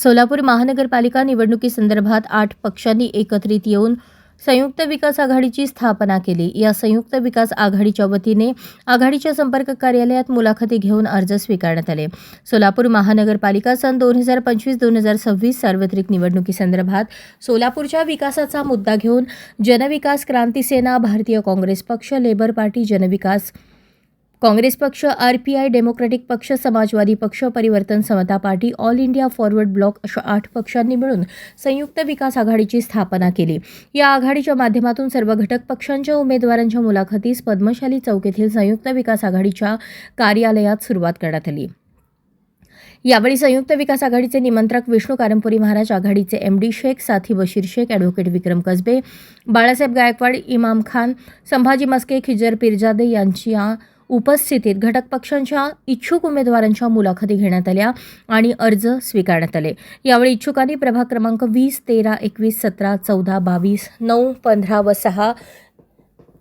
सोलापूर महानगरपालिका निवडणुकीसंदर्भात 8 पक्षांनी एकत्रित येऊन संयुक्त विकास आघाडीची स्थापना केली। या संयुक्त विकास आघाडीच्या वतीने आघाडीच्या संपर्क कार्यालयात मुलाखती घेऊन अर्ज स्वीकारण्यात आले। सोलापूर महानगरपालिका सन 2025-2026 सार्वत्रिक निवडणुकीसंदर्भात सोलापूरच्या विकासाचा मुद्दा घेऊन जनविकास क्रांती सेना, भारतीय काँग्रेस पक्ष, लेबर पार्टी, जनविकास काँग्रेस पक्ष, RPI, डेमोक्रेटिक पक्ष, समाजवादी पक्ष, परिवर्तन समता party, all India forward block अशा 8 पक्षांनी मिळून संयुक्त विकास आघाडीची स्थापना केली। या आघाडीच्या माध्यमातून सर्व घटक पक्षांच्या उमेदवारांच्या मुलाखतीस पद्मशाली चौक येथील संयुक्त विकास आघाडीच्या कार्यालयात सुरुवात करण्यात आली। यावेळी संयुक्त विकास आघाडीचे निमंत्रक विष्णू कारंपुरी महाराज, आघाडीचे MD शेख, साथी बशीर शेख, ॲडव्होकेट विक्रम कसबे, बाळासाहेब गायकवाड, इमाम खान, संभाजी मस्के, खिजर पीरजादे यांच्या उपस्थितीत घटक पक्षांच्या इच्छुक उमेदवारांच्या मुलाखती घेण्यात आल्या आणि अर्ज स्वीकारण्यात आले। यावेळी इच्छुकांनी प्रभाग क्रमांक 20, 13, 21, 17, 14, 22, 9, 15 व 6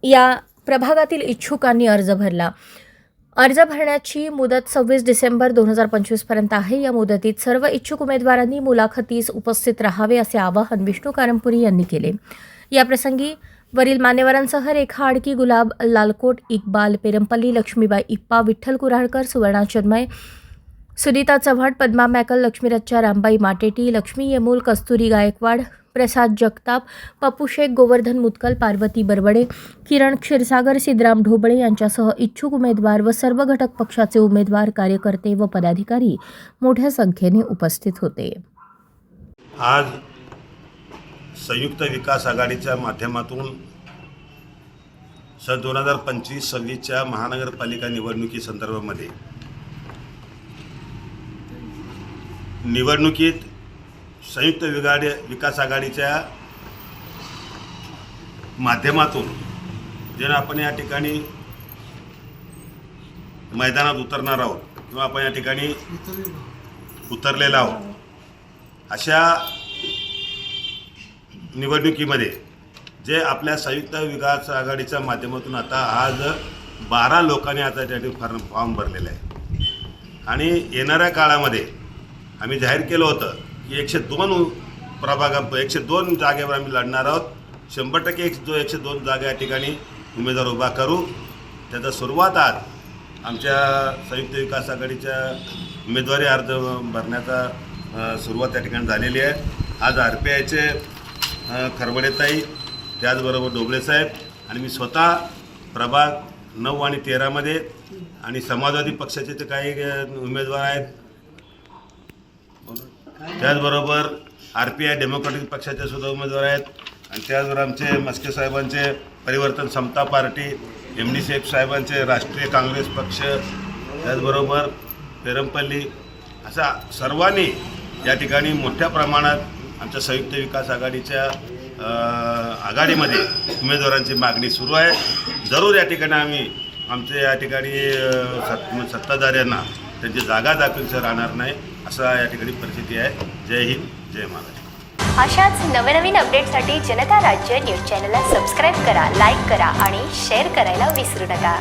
या प्रभागातील इच्छुकांनी अर्ज भरला। अर्ज भरण्याची मुदत 26 डिसेंबर 2025 पर्यंत आहे। या मुदतीत सर्व इच्छुक उमेदवारांनी मुलाखतीस उपस्थित राहावे असे आवाहन विष्णू कारंपुरी यांनी केले। याप्रसंगी वरील मान्यवरांसह रेखा आडकी, गुलाब लालकोट, इक्बाल पेरंपल्ली, लक्ष्मीबाई इप्पा, विठ्ठल कुऱ्हाडकर, सुवर्णा चन्मय, सुनीता चव्हाण, पद्मा मॅकल, लक्ष्मीरच्चा, रामबाई माटेटी, लक्ष्मी येमूल, कस्तुरी गायकवाड, प्रसाद जगताप, पप्पू शेख, गोवर्धन मुतकल, पार्वती बरबडे, किरण क्षीरसागर, सिद्धराम ढोबळे यांच्यासह इच्छुक उमेदवार व सर्व घटक पक्षाचे उमेदवार, कार्यकर्ते व पदाधिकारी मोठ्या संख्येने उपस्थित होते। आज संयुक्त विकास आघाडीच्या माध्यमातून सन 2025-26च्या महानगरपालिका निवडणुकीसंदर्भामध्ये निवडणुकीत संयुक्त विकास आघाडीच्या माध्यमातून जे आपण या ठिकाणी मैदानात उतरणार आहोत किंवा आपण या ठिकाणी उतरलेला आहोत, अशा निवडणुकीमध्ये जे आपल्या संयुक्त विकास आघाडीच्या माध्यमातून आता आज 12 लोकांनी आता त्या ठिकाणी फॉर्म भरलेला आहे आणि येणाऱ्या काळामध्ये आम्ही जाहीर केलं होतं की 102 जागेवर आम्ही लढणार आहोत। 100% जो 102 जागा या ठिकाणी उमेदवार उभा करू। त्याचा सुरुवात आज आमच्या संयुक्त विकास आघाडीच्या उमेदवारी अर्ज भरण्याचा सुरुवात या ठिकाणी झालेली आहे। आज RPIचे खरबडेताई, त्याचबरोबर ढोबळेसाहेब आणि मी स्वतः प्रभाग 9 आणि 13मध्ये आणि समाजवादी पक्षाचे ते काही उमेदवार आहेत, त्याचबरोबर RPI डेमोक्रेटिक पक्षाचे सुद्धा उमेदवार आहेत आणि त्याचबरोबर आमचे मस्के साहेबांचे परिवर्तन समता पार्टी, MD शेख साहेबांचे राष्ट्रीय काँग्रेस पक्ष, त्याचबरोबर पेरंपल्ली, अशा सर्वांनी या ठिकाणी मोठ्या प्रमाणात आमच्या संयुक्त विकास आघाडीच्या आघाडीमध्ये उमेदवारांची मागणी सुरू आहे। जरूर या ठिकाणी आम्ही आमच्या या ठिकाणी सत्ताधाऱ्यांना त्यांची जागा दाखवून राहणार नाही, असा या ठिकाणी परिस्थिती आहे। जय हिंद, जय महाराष्ट्र। अशाच नवनवीन अपडेटसाठी जनता राज्य न्यूज चॅनलला सबस्क्राईब करा, लाईक करा आणि शेअर करायला विसरू नका।